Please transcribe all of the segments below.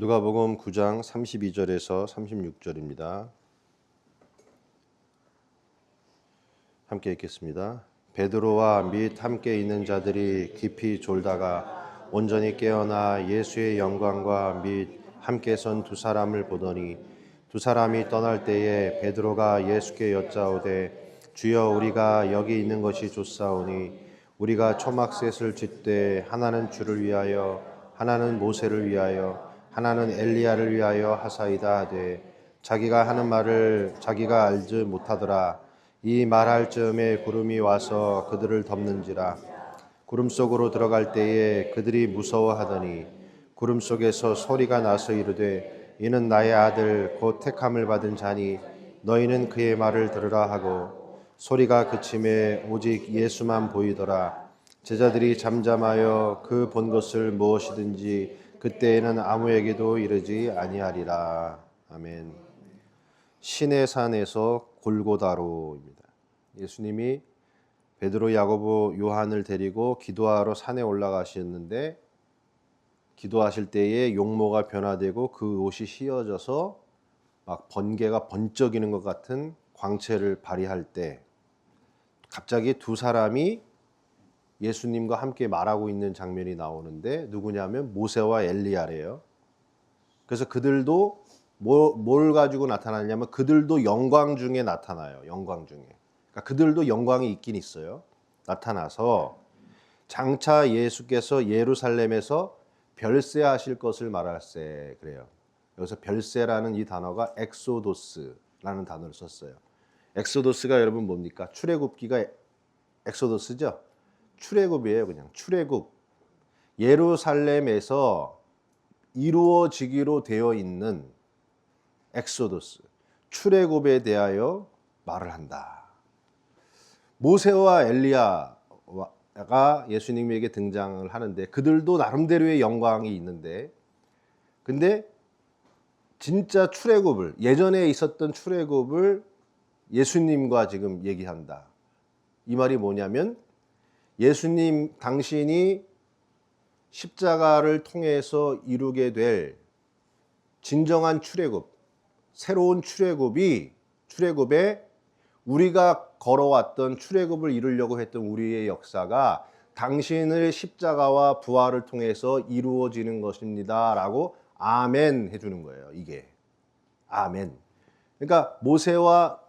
누가복음 9장 32절에서 36절입니다. 함께 읽겠습니다. 베드로와 및 함께 있는 자들이 깊이 졸다가 온전히 깨어나 예수의 영광과 및 함께 선 두 사람을 보더니 두 사람이 떠날 때에 베드로가 예수께 여짜오되 주여 우리가 여기 있는 것이 좋사오니 우리가 초막셋을 짓되 하나는 주를 위하여 하나는 모세를 위하여 하나는 엘리야를 위하여 하사이다 하되 자기가 하는 말을 자기가 알지 못하더라. 이 말할 즈음에 구름이 와서 그들을 덮는지라. 구름 속으로 들어갈 때에 그들이 무서워하더니 구름 속에서 소리가 나서 이르되 이는 나의 아들 곧 택함을 받은 자니 너희는 그의 말을 들으라 하고 소리가 그침에 오직 예수만 보이더라. 제자들이 잠잠하여 그 본 것을 무엇이든지 그때에는 아무에게도 이르지 아니하리라. 아멘. 신의 산에서 골고다로입니다. 예수님이 베드로, 야고보, 요한을 데리고 기도하러 산에 올라가셨는데 기도하실 때에 용모가 변화되고 그 옷이 휘어져서 막 번개가 번쩍이는 것 같은 광채를 발휘할 때 갑자기 두 사람이 예수님과 함께 말하고 있는 장면이 나오는데 누구냐면 모세와 엘리야래요. 그래서 그들도 뭘 가지고 나타나냐면 그들도 영광 중에 나타나요. 영광 중에. 그러니까 그들도 영광이 있긴 있어요. 나타나서 장차 예수께서 예루살렘에서 별세하실 것을 말할세 그래요. 여기서 별세라는 이 단어가 엑소도스라는 단어를 썼어요. 엑소도스가 여러분 뭡니까? 출애굽기가 엑소도스죠? 출애굽이에요. 그냥 출애굽. 예루살렘에서 이루어지기로 되어 있는 엑소도스, 출애굽에 대하여 말을 한다. 모세와 엘리야가 예수님에게 등장을 하는데 그들도 나름대로의 영광이 있는데 근데 진짜 출애굽을 예전에 있었던 출애굽을 예수님과 지금 얘기한다. 이 말이 뭐냐면 예수님 당신이 십자가를 통해서 이루게 될 진정한 출애굽, 새로운 출애굽에 우리가 걸어왔던 출애굽을 이루려고 했던 우리의 역사가 당신의 십자가와 부활을 통해서 이루어지는 것입니다. 라고 아멘 해주는 거예요. 이게 아멘. 그러니까 모세와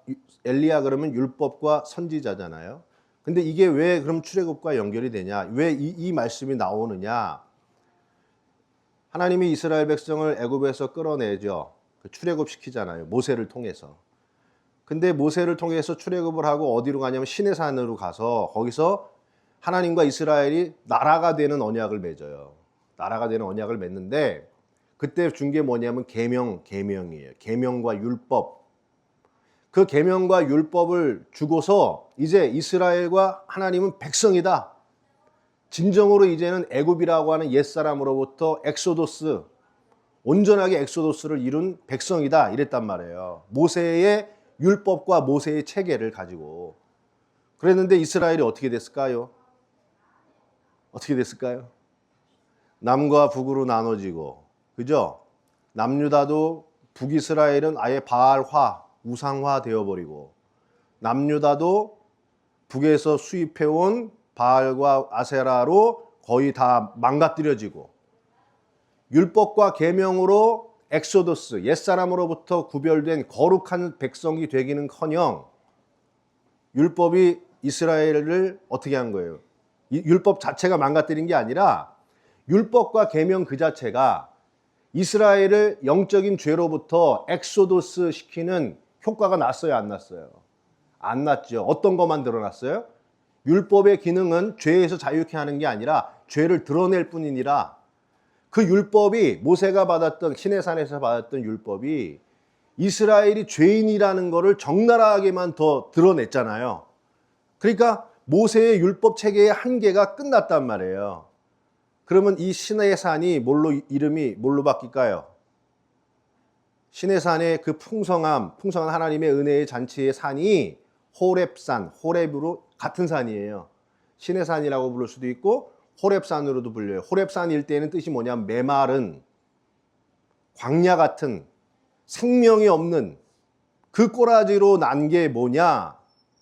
엘리야 그러면 율법과 선지자잖아요. 근데 이게 왜 그럼 출애굽과 연결이 되냐? 왜 이 말씀이 나오느냐? 하나님이 이스라엘 백성을 애굽에서 끌어내죠. 출애굽 시키잖아요. 모세를 통해서. 근데 모세를 통해서 출애굽을 하고 어디로 가냐면 시내 산으로 가서 거기서 하나님과 이스라엘이 나라가 되는 언약을 맺어요. 나라가 되는 언약을 맺는데 그때 준 게 뭐냐면 계명이에요. 계명과 율법. 그 계명과 율법을 주고서 이제 이스라엘과 하나님은 백성이다. 진정으로 이제는 애굽이라고 하는 옛사람으로부터 엑소도스, 온전하게 엑소도스를 이룬 백성이다 이랬단 말이에요. 모세의 율법과 모세의 체계를 가지고. 그랬는데 이스라엘이 어떻게 됐을까요? 어떻게 됐을까요? 남과 북으로 나눠지고, 그죠? 남유다도 북이스라엘은 아예 바알화, 우상화 되어버리고 남유다도 북에서 수입해온 바알과 아세라로 거의 다 망가뜨려지고 율법과 계명으로 엑소도스, 옛사람으로부터 구별된 거룩한 백성이 되기는커녕 율법이 이스라엘을 어떻게 한 거예요? 율법 자체가 망가뜨린 게 아니라 율법과 계명 그 자체가 이스라엘을 영적인 죄로부터 엑소도스 시키는 효과가 났어요, 안 났어요? 안 났죠. 어떤 것만 드러났어요? 율법의 기능은 죄에서 자유케 하는 게 아니라 죄를 드러낼 뿐이니라 그 율법이 모세가 받았던 시내산에서 받았던 율법이 이스라엘이 죄인이라는 것을 적나라하게만 더 드러냈잖아요. 그러니까 모세의 율법 체계의 한계가 끝났단 말이에요. 그러면 이 시내산이 이름이 뭘로 바뀔까요? 시내산의 그 풍성한 하나님의 은혜의 잔치의 산이 호렙산, 호렙으로 같은 산이에요. 시내산이라고 부를 수도 있고 호렙산으로도 불려요. 호렙산 일대에는 뜻이 뭐냐면 메마른 광야 같은 생명이 없는 그 꼬라지로 난 게 뭐냐?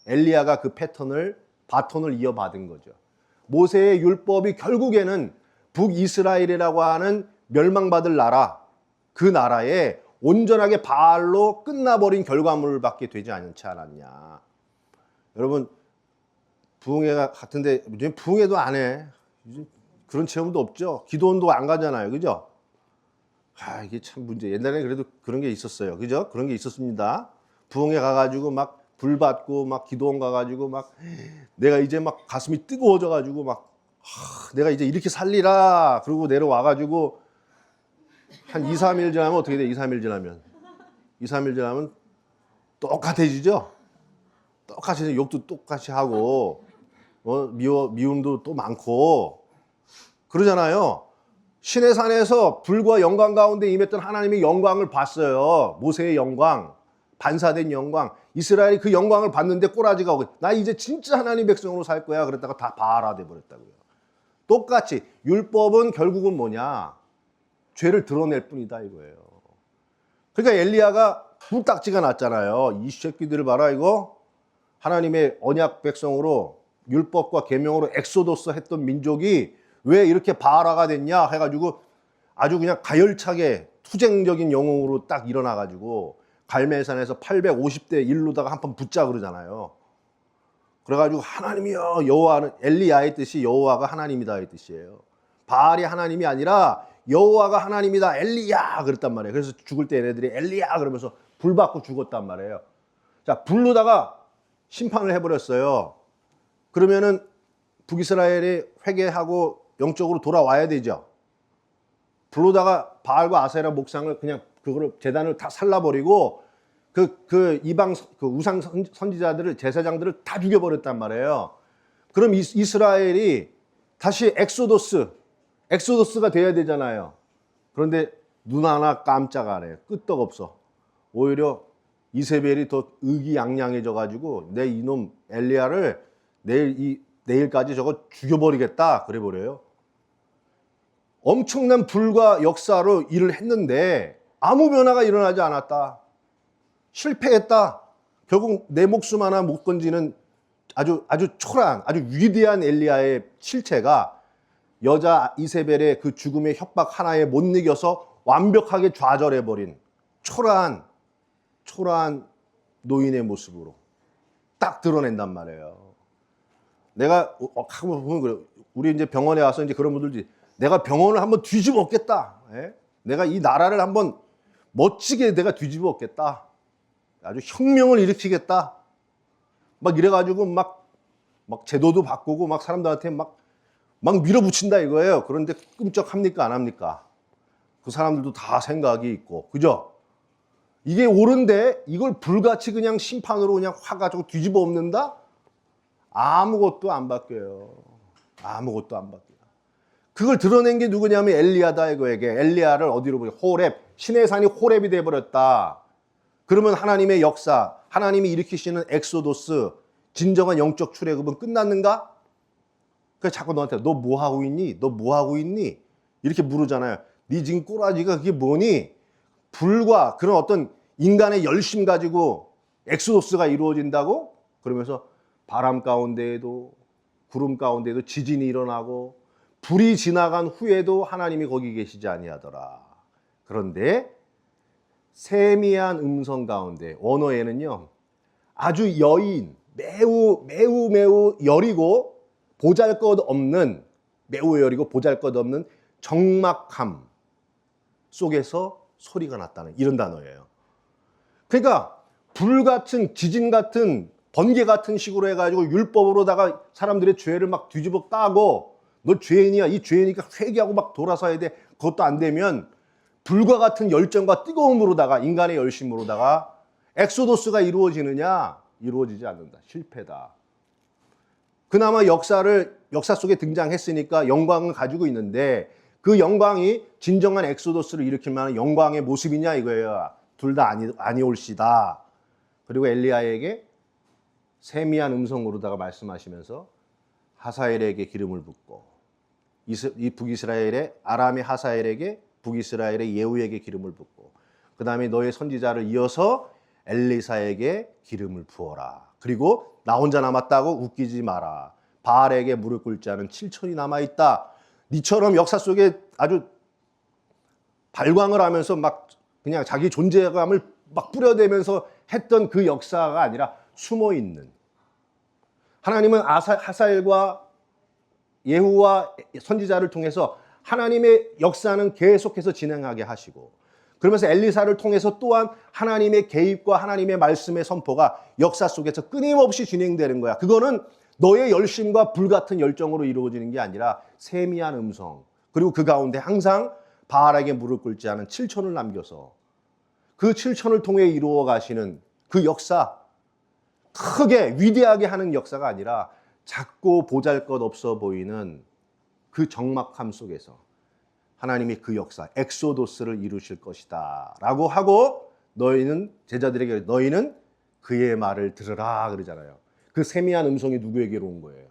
엘리야가 그 바톤을 이어받은 거죠. 모세의 율법이 결국에는 북이스라엘이라고 하는 멸망받을 나라, 그 나라에 온전하게 바알로 끝나버린 결과물을 받게 되지 않았냐. 여러분, 부흥회가 같은데 요즘 부흥회도 안 해. 그런 체험도 없죠. 기도원도 안 가잖아요. 그죠? 이게 참 문제. 옛날에 그래도 그런 게 있었어요. 그죠? 그런 게 있었습니다. 부흥회 가가지고 막 불 받고 막 기도원 가가지고 막 내가 이제 막 가슴이 뜨거워져가지고 막 내가 이제 이렇게 살리라. 그러고 내려와가지고 한 2, 3일 지나면 어떻게 돼? 2, 3일 지나면. 2, 3일 지나면 똑같아지죠? 똑같이 욕도 똑같이 하고 미움도 또 많고 그러잖아요. 신의 산에서 불과 영광 가운데 임했던 하나님의 영광을 봤어요. 모세의 영광, 반사된 영광. 이스라엘이 그 영광을 봤는데 꼬라지가 오고 나 이제 진짜 하나님 백성으로 살 거야. 그랬다가 다 바알화 돼버렸다고요. 똑같이 율법은 결국은 뭐냐? 죄를 드러낼 뿐이다 이거예요. 그러니까 엘리야가 불딱지가 났잖아요. 이 새끼들을 봐라 이거. 하나님의 언약 백성으로 율법과 계명으로 엑소도스 했던 민족이 왜 이렇게 바알화가 됐냐 해가지고 아주 그냥 가열차게 투쟁적인 영웅으로 딱 일어나가지고 갈멜산에서 850대 1로다가 한번 붙자 그러잖아요. 그래가지고 하나님이여 여호와는 엘리야의 뜻이 여호와가 하나님이다 이 뜻이에요. 바알이 하나님이 아니라 여호와가 하나님이다 엘리야 그랬단 말이에요. 그래서 죽을 때 얘네들이 엘리야 그러면서 불 받고 죽었단 말이에요. 자, 불로다가 심판을 해버렸어요. 그러면은 북이스라엘이 회개하고 영적으로 돌아와야 되죠. 불로다가 바알과 아세라 목상을 그냥 그거를 제단을 다 살라버리고 그 이방 그 우상 선지자들을 제사장들을 다 죽여버렸단 말이에요. 그럼 이스라엘이 다시 엑소도스가 돼야 되잖아요. 그런데 눈 하나 깜짝 안 해요. 끄떡없어. 오히려 이세벨이 더 의기양양해져 가지고 내 이놈 엘리야를 내일까지 저거 죽여버리겠다 그래 버려요. 엄청난 불과 역사로 일을 했는데 아무 변화가 일어나지 않았다. 실패했다. 결국 내 목숨 하나 못 건지는 아주 초라한 아주 위대한 엘리야의 실체가 여자 이세벨의 그 죽음의 협박 하나에 못 이겨서 완벽하게 좌절해버린 초라한 노인의 모습으로 딱 드러낸단 말이에요. 내가 한번 보면 그래. 우리 이제 병원에 와서 이제 그런 분들이 내가 병원을 한번 뒤집어 엎겠다. 예? 내가 이 나라를 한번 멋지게 내가 뒤집어 엎겠다. 아주 혁명을 일으키겠다. 막 이래가지고 막 제도도 바꾸고 막 사람들한테 막 밀어붙인다 이거예요. 그런데 끔찍합니까 안 합니까? 그 사람들도 다 생각이 있고 그죠? 이게 옳은데 이걸 불같이 그냥 심판으로 그냥 확 가지고 뒤집어 엎는다? 아무것도 안 바뀌어요. 아무것도 안 바뀌어요. 그걸 드러낸 게 누구냐면 엘리야다 이거에게. 엘리야를 어디로 보여? 호렙. 신의 산이 호렙이 돼버렸다. 그러면 하나님의 역사, 하나님이 일으키시는 엑소도스, 진정한 영적 출애굽은 끝났는가? 그래서 자꾸 너한테 너 뭐 하고 있니? 너 뭐 하고 있니? 이렇게 물으잖아요. 네 지금 꼬라지가 그게 뭐니? 불과 그런 어떤 인간의 열심 가지고 엑소도스가 이루어진다고? 그러면서 바람 가운데에도 구름 가운데에도 지진이 일어나고 불이 지나간 후에도 하나님이 거기 계시지 아니하더라. 그런데 세미한 음성 가운데 언어에는요 아주 매우 여리고 보잘것없는 적막함 속에서 소리가 났다는 이런 단어예요. 그러니까 불같은 지진 같은 번개 같은 식으로 해가지고 율법으로다가 사람들의 죄를 막 뒤집어 까고 너 죄인이야 이 죄인이니까 회개하고 막 돌아서야 돼. 그것도 안 되면 불과 같은 열정과 뜨거움으로다가 인간의 열심으로다가 엑소도스가 이루어지느냐? 이루어지지 않는다. 실패다. 그나마 역사 속에 등장했으니까 영광을 가지고 있는데 그 영광이 진정한 엑소도스를 일으킬 만한 영광의 모습이냐 이거예요. 둘 다 아니올시다. 그리고 엘리야에게 세미한 음성으로다가 말씀하시면서 하사엘에게 기름을 붓고 이 북이스라엘의 아람의 하사엘에게 북이스라엘의 예후에게 기름을 붓고 그 다음에 너의 선지자를 이어서 엘리사에게 기름을 부어라. 그리고 나 혼자 남았다고 웃기지 마라. 바알에게 무릎 꿇지 않은 7천이 남아있다. 니처럼 역사 속에 아주 발광을 하면서 막 그냥 자기 존재감을 막 뿌려대면서 했던 그 역사가 아니라 숨어있는, 하나님은 하사엘과 예후와 선지자를 통해서 하나님의 역사는 계속해서 진행하게 하시고, 그러면서 엘리사를 통해서 또한 하나님의 개입과 하나님의 말씀의 선포가 역사 속에서 끊임없이 진행되는 거야. 그거는 너의 열심과 불같은 열정으로 이루어지는 게 아니라 세미한 음성, 그리고 그 가운데 항상 바알에게 무릎 꿇지 않은 7천을 남겨서 그 7천을 통해 이루어 가시는 그 역사, 크게 위대하게 하는 역사가 아니라 작고 보잘것없어 보이는 그 적막함 속에서 하나님이 그 역사, 엑소도스를 이루실 것이다 라고 하고, 너희는, 제자들에게 너희는 그의 말을 들으라 그러잖아요. 그 세미한 음성이 누구에게로 온 거예요?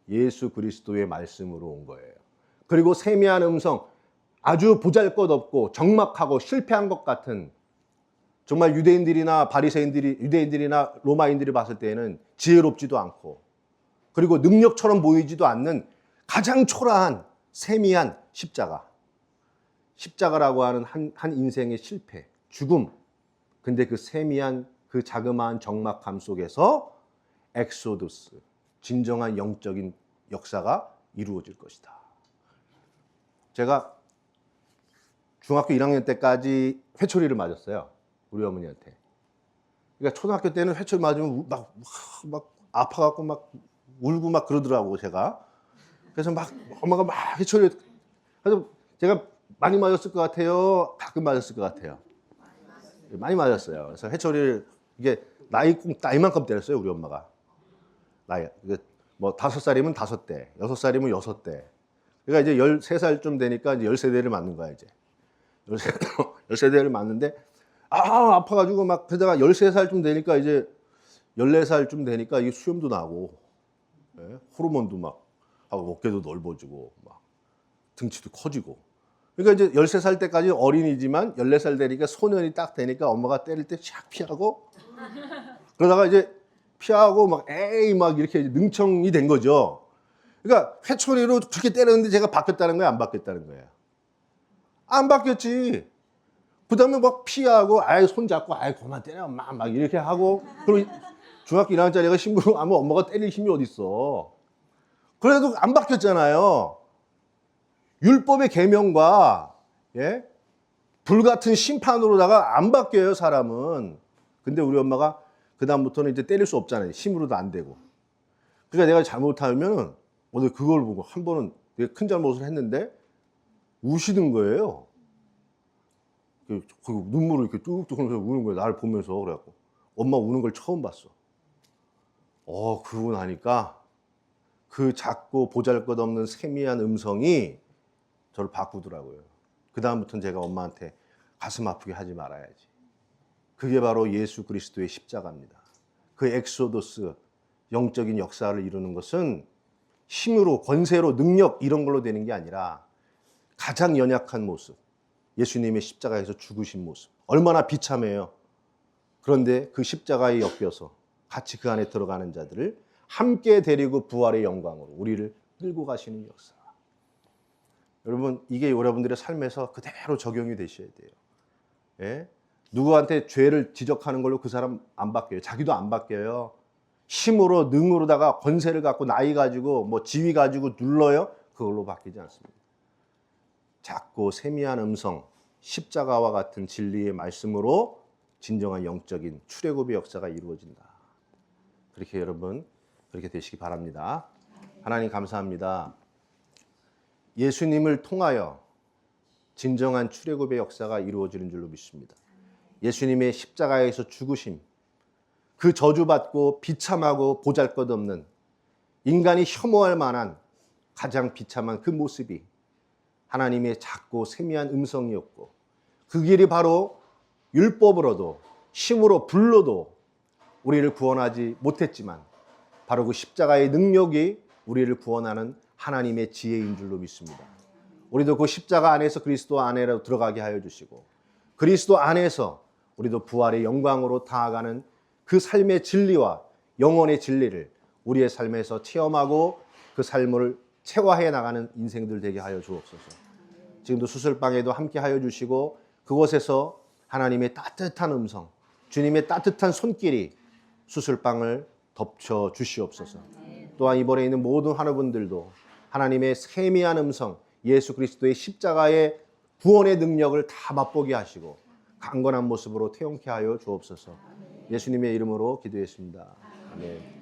예수 그리스도의 말씀으로 온 거예요. 그리고 세미한 음성, 아주 보잘것없고 적막하고 실패한 것 같은, 정말 유대인들이나 유대인들이나 로마인들이 봤을 때에는 지혜롭지도 않고, 그리고 능력처럼 보이지도 않는 가장 초라한 세미한 십자가라고 하는 한 인생의 실패, 죽음. 근데 그 세미한 그 자그마한 적막함 속에서 엑소도스, 진정한 영적인 역사가 이루어질 것이다. 제가 중학교 1학년 때까지 회초리를 맞았어요. 우리 어머니한테. 그러니까 초등학교 때는 회초리 맞으면 막 아파갖고 막 울고 막 그러더라고, 제가. 그래서 막 엄마가 막 회초리, 그래서 제가 많이 맞았을 것 같아요? 가끔 맞았을 것 같아요? 많이 맞았어요. 그래서 회초리를 이게 나이만큼 때렸어요, 우리 엄마가. 뭐 5살이면 5대, 6살이면 6대. 그러니까 이제 13살쯤 되니까 이제 13대를 맞는 거야, 이제. 13대를 맞는데, 아파가지고 막, 그러다가 13살쯤 되니까 이제 14살쯤 되니까 이게 수염도 나고, 예? 호르몬도 막 하고 어깨도 넓어지고, 막 등치도 커지고. 그러니까 이제 13살 때까지 어린이지만 14살 되니까 소년이 딱 되니까 엄마가 때릴 때 샥 피하고, 그러다가 이제 피하고 막 에이 막 이렇게 능청이 된 거죠. 그러니까 회초리로 그렇게 때렸는데 제가 바뀌었다는 거예요, 안 바뀌었다는 거예요? 안 바뀌었지. 그 다음에 막 피하고, 손 잡고, 그만 때려, 막 이렇게 하고, 그리고 중학교 1학년짜리가 심부름 하면 엄마가 때릴 힘이 어딨어. 그래도 안 바뀌었잖아요. 율법의 계명과, 예? 불같은 심판으로다가 안 바뀌어요, 사람은. 근데 우리 엄마가 그다음부터는 이제 때릴 수 없잖아요. 힘으로도 안 되고. 그러니까 내가 잘못하면은, 오늘 그걸 보고 한 번은 되게 큰 잘못을 했는데, 우시는 거예요. 그리고 눈물을 이렇게 뚝뚝 흘리면서 우는 거예요. 나를 보면서. 그래갖고 엄마 우는 걸 처음 봤어. 그러고 나니까 그 작고 보잘것없는 세미한 음성이 저를 바꾸더라고요. 그 다음부터는 제가 엄마한테 가슴 아프게 하지 말아야지. 그게 바로 예수 그리스도의 십자가입니다. 그 엑소도스, 영적인 역사를 이루는 것은 힘으로, 권세로, 능력 이런 걸로 되는 게 아니라 가장 연약한 모습, 예수님의 십자가에서 죽으신 모습, 얼마나 비참해요. 그런데 그 십자가에 엮여서 같이 그 안에 들어가는 자들을 함께 데리고 부활의 영광으로 우리를 끌고 가시는 역사. 여러분, 이게 여러분들의 삶에서 그대로 적용이 되셔야 돼요. 예? 누구한테 죄를 지적하는 걸로 그 사람 안 바뀌어요. 자기도 안 바뀌어요. 힘으로, 능으로다가 권세를 갖고 나이 가지고 뭐 지위 가지고 눌러요. 그걸로 바뀌지 않습니다. 작고 세미한 음성, 십자가와 같은 진리의 말씀으로 진정한 영적인 출애굽의 역사가 이루어진다. 그렇게 여러분, 그렇게 되시기 바랍니다. 하나님 감사합니다. 예수님을 통하여 진정한 출애굽의 역사가 이루어지는 줄로 믿습니다. 예수님의 십자가에서 죽으심, 그 저주받고 비참하고 보잘것없는, 인간이 혐오할 만한 가장 비참한 그 모습이 하나님의 작고 세미한 음성이었고, 그 길이 바로 율법으로도 힘으로 불로도 우리를 구원하지 못했지만 바로 그 십자가의 능력이 우리를 구원하는 하나님의 지혜인 줄로 믿습니다. 우리도 그 십자가 안에서 그리스도 안에로 들어가게 하여 주시고 그리스도 안에서 우리도 부활의 영광으로 다가가는 그 삶의 진리와 영혼의 진리를 우리의 삶에서 체험하고 그 삶을 체화해 나가는 인생들 되게 하여 주옵소서. 지금도 수술방에도 함께 하여 주시고 그곳에서 하나님의 따뜻한 음성, 주님의 따뜻한 손길이 수술방을 덮쳐 주시옵소서. 또한 이번에 있는 모든 환우분들도 하나님의 세미한 음성, 예수 그리스도의 십자가의 구원의 능력을 다 맛보게 하시고 강건한 모습으로 태용케 하여 주옵소서. 예수님의 이름으로 기도했습니다. 아멘.